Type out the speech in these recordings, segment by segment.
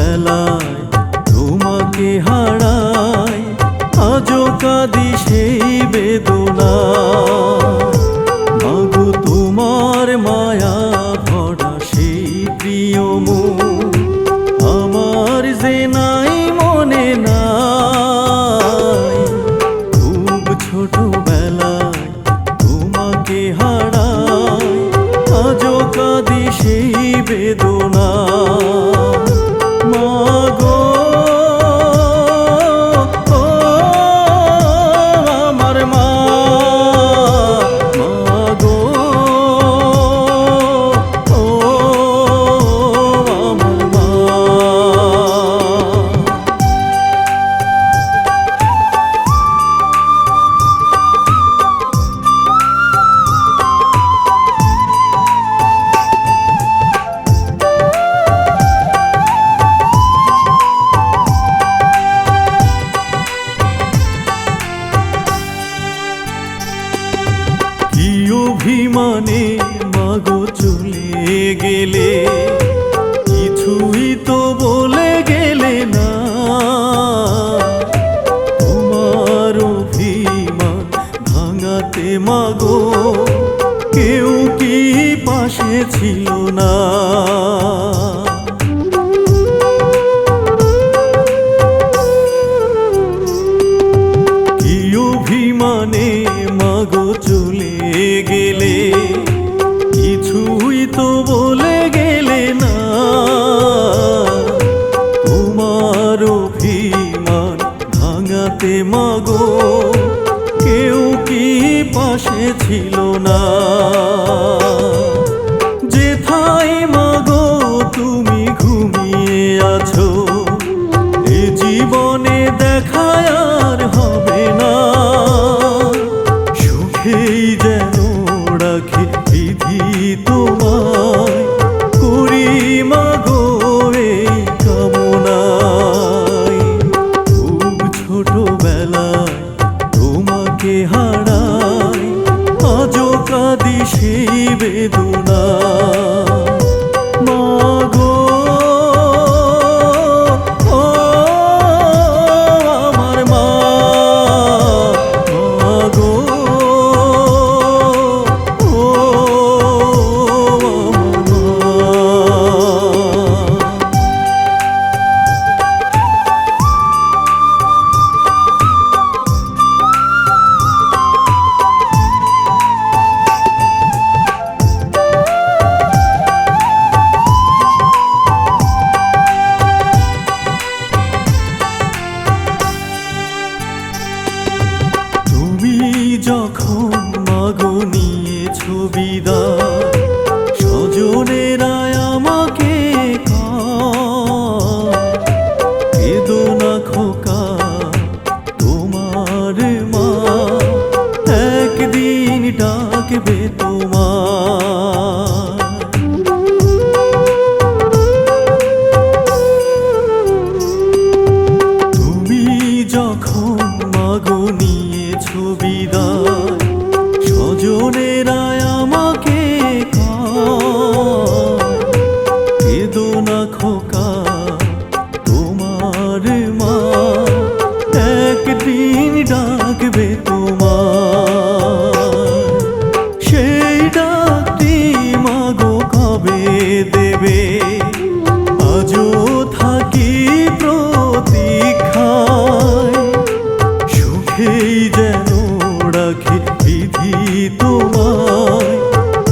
ছোটবেলায় তোমাকে হারাই, আজও কাঁদি সেই বেদনা। মাগো তোমার মায়া ভরা সেই প্রিয় মুখ আমার যে নাই মনে নাই। খুব ছোটবেলায় তোমাকে হারাই, আজও কাঁদি সেই বেদনা। মাগো আমার মা, মাগো আমার মা। কি অভিমানে মাগো চলে গেলে, কিছুই তো বলে গেলে না। তোমার অভিমান ভাঙাতে মাগো কেউ কি পাশে ছিল না। কি অভিমানে মাগো চলে গেলে, কিছুই তো বলে গেলে না। তোমার অভিমান ভাঙাতে মাগো কেউ কি পাশে ছিল না। যেথায় মাগো তুমি ঘুমিয়ে আছো, এ জীবনে দেখা আর হবে না। সুখেই যেন রাখি বিধি তোমায়, করি মাগো এই কামনাই। খুব ছোটবেলায় তোমাকে হারাই, আজও কাঁদি সেই বেদনা। মাগো আমার মা, মাগো যখন মাগো নিয়েছো বিদায়, স্বজনেরা আমাকে কেঁদো না খোকা, তোমার মা একদিন ডাকবে তোমার। তুমি যখন মাগো নিয়েছো বিদায়, স্বজনেরা আমাকে কেঁদো না খোকা, তোমার মা একদিন ডাকবে তোমার। সেই ডাকটি মাগো কবে দেবে, আজও থাকি প্রতীক্ষায়। সুখেই যেন রাখি বিধি তোমায়,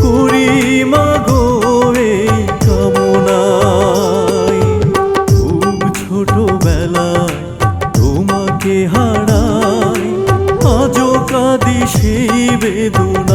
করি মাগো এই কামনাই। খুব ছোটবেলায় তোমাকে হারাই, আজও কাঁদি সেই বেদনা।